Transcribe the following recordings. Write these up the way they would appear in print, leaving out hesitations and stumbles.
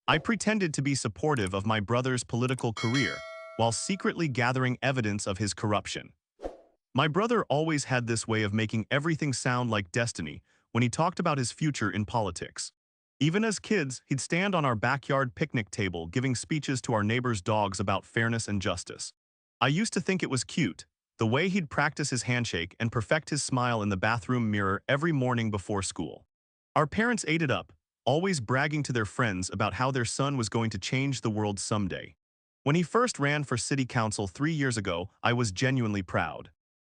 I pretended to be supportive of my brother's political career while secretly gathering evidence of his corruption. My brother always had this way of making everything sound like destiny when he talked about his future in politics. Even as kids, he'd stand on our backyard picnic table giving speeches to our neighbors' dogs about fairness and justice. I used to think it was cute, the way he'd practice his handshake and perfect his smile in the bathroom mirror every morning before school. Our parents ate it up, always bragging to their friends about how their son was going to change the world someday. When he first ran for city council 3 years ago, I was genuinely proud.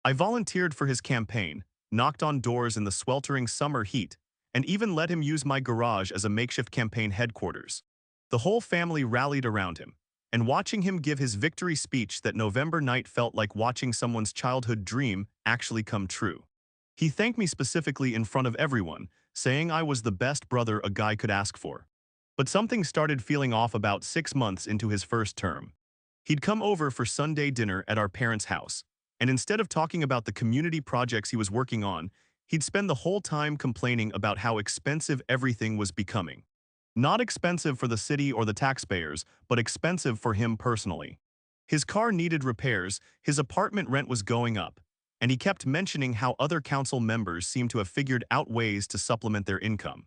I volunteered for his campaign, knocked on doors in the sweltering summer heat, and even let him use my garage as a makeshift campaign headquarters. The whole family rallied around him, and watching him give his victory speech that November night felt like watching someone's childhood dream actually come true. He thanked me specifically in front of everyone, saying I was the best brother a guy could ask for. But something started feeling off about 6 months into his first term. He'd come over for Sunday dinner at our parents' house, and instead of talking about the community projects he was working on, he'd spend the whole time complaining about how expensive everything was becoming. Not expensive for the city or the taxpayers, but expensive for him personally. His car needed repairs, his apartment rent was going up, and he kept mentioning how other council members seemed to have figured out ways to supplement their income.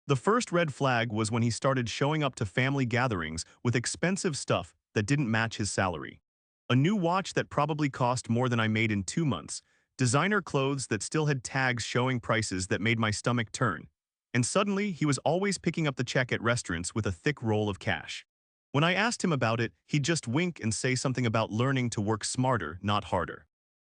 The first red flag was when he started showing up to family gatherings with expensive stuff that didn't match his salary. A new watch that probably cost more than I made in 2 months, designer clothes that still had tags showing prices that made my stomach turn, and suddenly he was always picking up the check at restaurants with a thick roll of cash. When I asked him about it, he'd just wink and say something about learning to work smarter, not harder.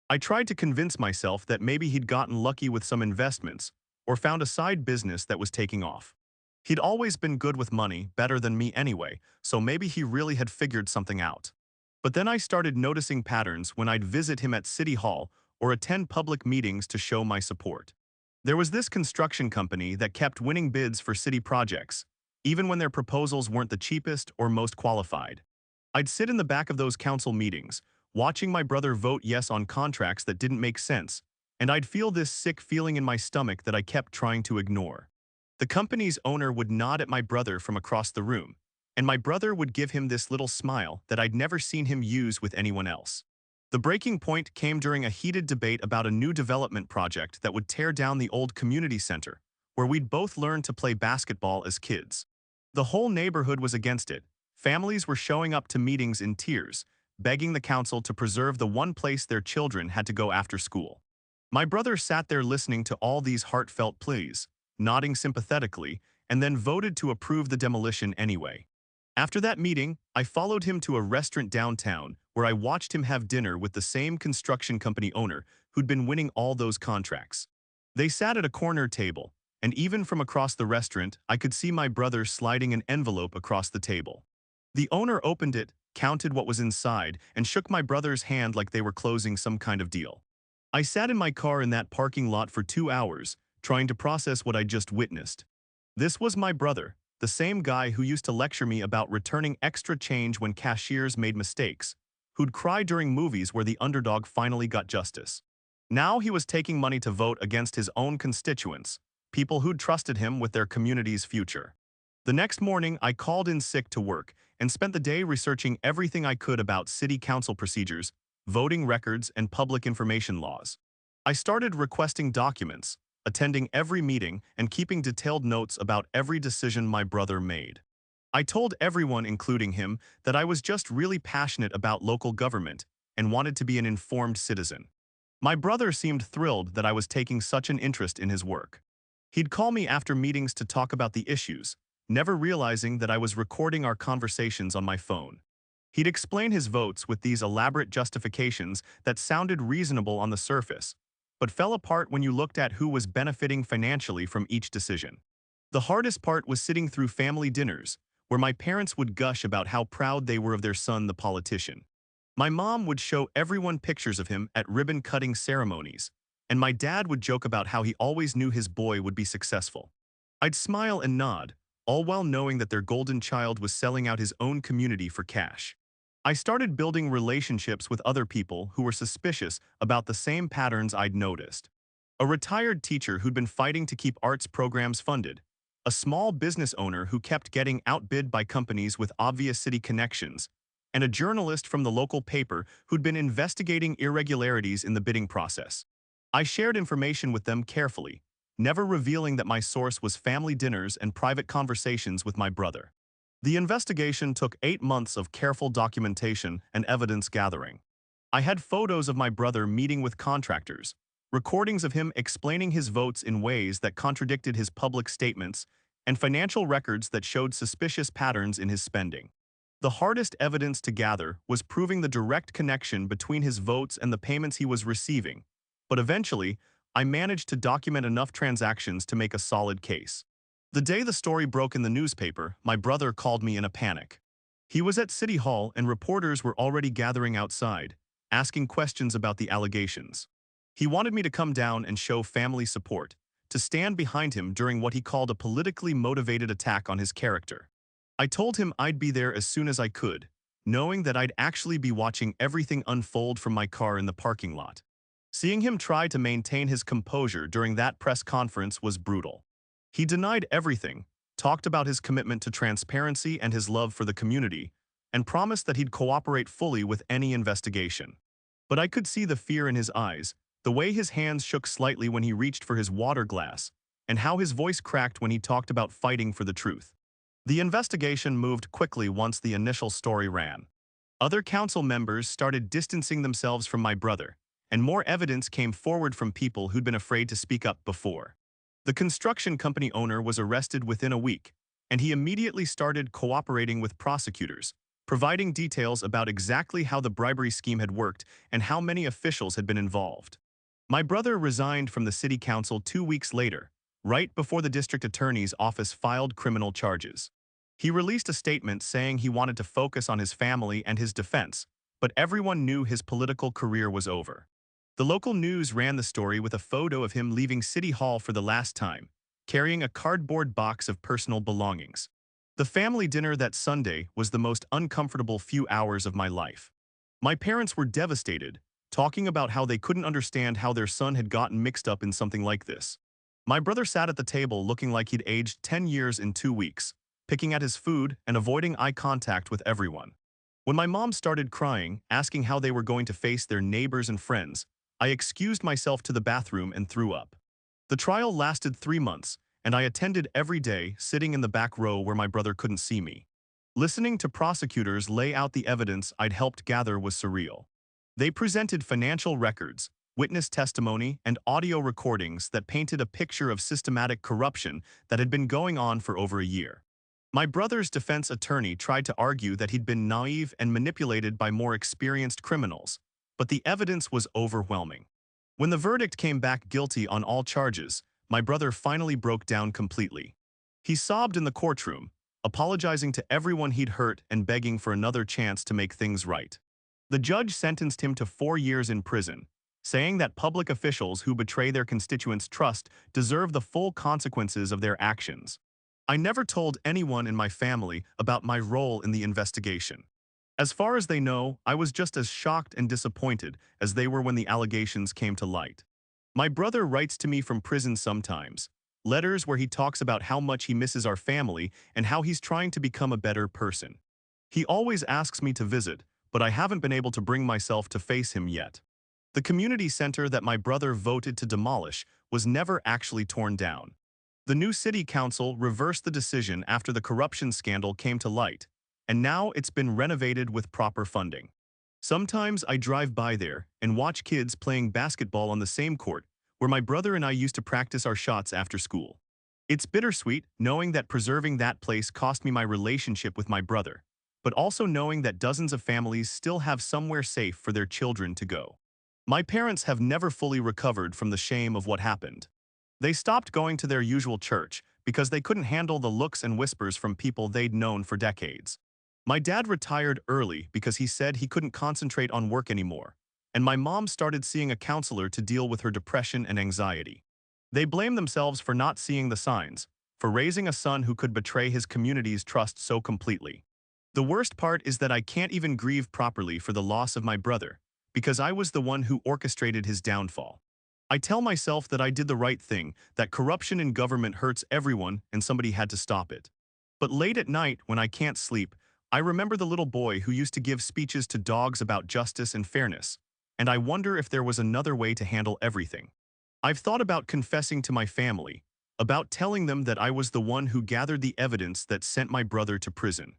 I tried to convince myself that maybe he'd gotten lucky with some investments, or found a side business that was taking off. He'd always been good with money, better than me anyway, so maybe he really had figured something out. But then I started noticing patterns when I'd visit him at City Hall or attend public meetings to show my support. There was this construction company that kept winning bids for city projects, even when their proposals weren't the cheapest or most qualified. I'd sit in the back of those council meetings, watching my brother vote yes on contracts that didn't make sense, and I'd feel this sick feeling in my stomach that I kept trying to ignore. The company's owner would nod at my brother from across the room, and my brother would give him this little smile that I'd never seen him use with anyone else. The breaking point came during a heated debate about a new development project that would tear down the old community center, where we'd both learned to play basketball as kids. The whole neighborhood was against it. Families were showing up to meetings in tears, begging the council to preserve the one place their children had to go after school. My brother sat there listening to all these heartfelt pleas, nodding sympathetically, and then voted to approve the demolition anyway. After that meeting, I followed him to a restaurant downtown where I watched him have dinner with the same construction company owner who'd been winning all those contracts. They sat at a corner table, and even from across the restaurant, I could see my brother sliding an envelope across the table. The owner opened it, counted what was inside, and shook my brother's hand like they were closing some kind of deal. I sat in my car in that parking lot for 2 hours, trying to process what I'd just witnessed. This was my brother, the same guy who used to lecture me about returning extra change when cashiers made mistakes, who'd cry during movies where the underdog finally got justice. Now he was taking money to vote against his own constituents, people who'd trusted him with their community's future. The next morning, I called in sick to work and spent the day researching everything I could about city council procedures, voting records, and public information laws. I started requesting documents, attending every meeting, and keeping detailed notes about every decision my brother made. I told everyone, including him, that I was just really passionate about local government and wanted to be an informed citizen. My brother seemed thrilled that I was taking such an interest in his work. He'd call me after meetings to talk about the issues, never realizing that I was recording our conversations on my phone. He'd explain his votes with these elaborate justifications that sounded reasonable on the surface, but fell apart when you looked at who was benefiting financially from each decision. The hardest part was sitting through family dinners, where my parents would gush about how proud they were of their son, the politician. My mom would show everyone pictures of him at ribbon-cutting ceremonies, and my dad would joke about how he always knew his boy would be successful. I'd smile and nod, all while knowing that their golden child was selling out his own community for cash. I started building relationships with other people who were suspicious about the same patterns I'd noticed. A retired teacher who'd been fighting to keep arts programs funded, a small business owner who kept getting outbid by companies with obvious city connections, and a journalist from the local paper who'd been investigating irregularities in the bidding process. I shared information with them carefully, never revealing that my source was family dinners and private conversations with my brother. The investigation took 8 months of careful documentation and evidence gathering. I had photos of my brother meeting with contractors, recordings of him explaining his votes in ways that contradicted his public statements, and financial records that showed suspicious patterns in his spending. The hardest evidence to gather was proving the direct connection between his votes and the payments he was receiving, but eventually, I managed to document enough transactions to make a solid case. The day the story broke in the newspaper, my brother called me in a panic. He was at City Hall and reporters were already gathering outside, asking questions about the allegations. He wanted me to come down and show family support, to stand behind him during what he called a politically motivated attack on his character. I told him I'd be there as soon as I could, knowing that I'd actually be watching everything unfold from my car in the parking lot. Seeing him try to maintain his composure during that press conference was brutal. He denied everything, talked about his commitment to transparency and his love for the community, and promised that he'd cooperate fully with any investigation. But I could see the fear in his eyes, the way his hands shook slightly when he reached for his water glass, and how his voice cracked when he talked about fighting for the truth. The investigation moved quickly once the initial story ran. Other council members started distancing themselves from my brother, and more evidence came forward from people who'd been afraid to speak up before. The construction company owner was arrested within a week, and he immediately started cooperating with prosecutors, providing details about exactly how the bribery scheme had worked and how many officials had been involved. My brother resigned from the city council 2 weeks later, right before the district attorney's office filed criminal charges. He released a statement saying he wanted to focus on his family and his defense, but everyone knew his political career was over. The local news ran the story with a photo of him leaving City Hall for the last time, carrying a cardboard box of personal belongings. The family dinner that Sunday was the most uncomfortable few hours of my life. My parents were devastated, talking about how they couldn't understand how their son had gotten mixed up in something like this. My brother sat at the table looking like he'd aged 10 years in 2 weeks, picking at his food and avoiding eye contact with everyone. When my mom started crying, asking how they were going to face their neighbors and friends, I excused myself to the bathroom and threw up. The trial lasted 3 months, and I attended every day, sitting in the back row where my brother couldn't see me. Listening to prosecutors lay out the evidence I'd helped gather was surreal. They presented financial records, witness testimony, and audio recordings that painted a picture of systematic corruption that had been going on for over a year. My brother's defense attorney tried to argue that he'd been naive and manipulated by more experienced criminals, but the evidence was overwhelming. When the verdict came back guilty on all charges, my brother finally broke down completely. He sobbed in the courtroom, apologizing to everyone he'd hurt and begging for another chance to make things right. The judge sentenced him to 4 years in prison, saying that public officials who betray their constituents' trust deserve the full consequences of their actions. I never told anyone in my family about my role in the investigation. As far as they know, I was just as shocked and disappointed as they were when the allegations came to light. My brother writes to me from prison sometimes, letters where he talks about how much he misses our family and how he's trying to become a better person. He always asks me to visit, but I haven't been able to bring myself to face him yet. The community center that my brother voted to demolish was never actually torn down. The new city council reversed the decision after the corruption scandal came to light, and now it's been renovated with proper funding. Sometimes I drive by there and watch kids playing basketball on the same court where my brother and I used to practice our shots after school. It's bittersweet knowing that preserving that place cost me my relationship with my brother, but also knowing that dozens of families still have somewhere safe for their children to go. My parents have never fully recovered from the shame of what happened. They stopped going to their usual church because they couldn't handle the looks and whispers from people they'd known for decades. My dad retired early because he said he couldn't concentrate on work anymore, and my mom started seeing a counselor to deal with her depression and anxiety. They blamed themselves for not seeing the signs, for raising a son who could betray his community's trust so completely. The worst part is that I can't even grieve properly for the loss of my brother, because I was the one who orchestrated his downfall. I tell myself that I did the right thing, that corruption in government hurts everyone and somebody had to stop it. But late at night, when I can't sleep, I remember the little boy who used to give speeches to dogs about justice and fairness, and I wonder if there was another way to handle everything. I've thought about confessing to my family, about telling them that I was the one who gathered the evidence that sent my brother to prison.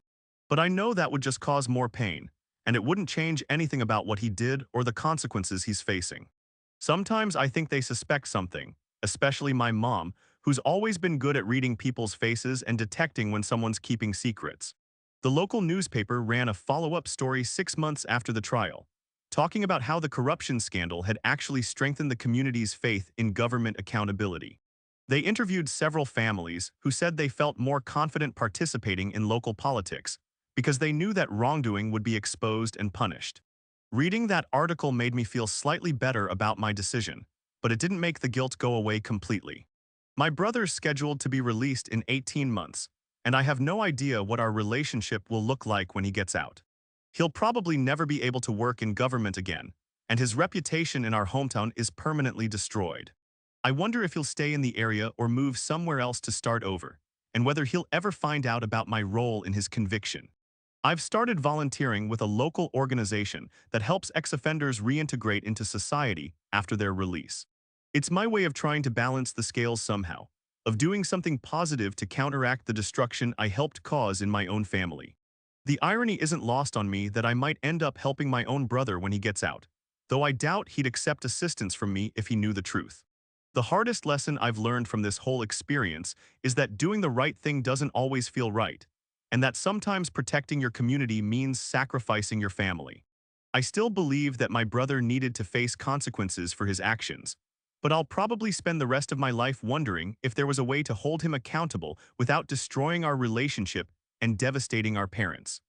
But I know that would just cause more pain, and it wouldn't change anything about what he did or the consequences he's facing. Sometimes I think they suspect something, especially my mom, who's always been good at reading people's faces and detecting when someone's keeping secrets. The local newspaper ran a follow-up story 6 months after the trial, talking about how the corruption scandal had actually strengthened the community's faith in government accountability. They interviewed several families who said they felt more confident participating in local politics because they knew that wrongdoing would be exposed and punished. Reading that article made me feel slightly better about my decision, but it didn't make the guilt go away completely. My brother's scheduled to be released in 18 months, and I have no idea what our relationship will look like when he gets out. He'll probably never be able to work in government again, and his reputation in our hometown is permanently destroyed. I wonder if he'll stay in the area or move somewhere else to start over, and whether he'll ever find out about my role in his conviction. I've started volunteering with a local organization that helps ex-offenders reintegrate into society after their release. It's my way of trying to balance the scales somehow, of doing something positive to counteract the destruction I helped cause in my own family. The irony isn't lost on me that I might end up helping my own brother when he gets out, though I doubt he'd accept assistance from me if he knew the truth. The hardest lesson I've learned from this whole experience is that doing the right thing doesn't always feel right, and that sometimes protecting your community means sacrificing your family. I still believe that my brother needed to face consequences for his actions, but I'll probably spend the rest of my life wondering if there was a way to hold him accountable without destroying our relationship and devastating our parents.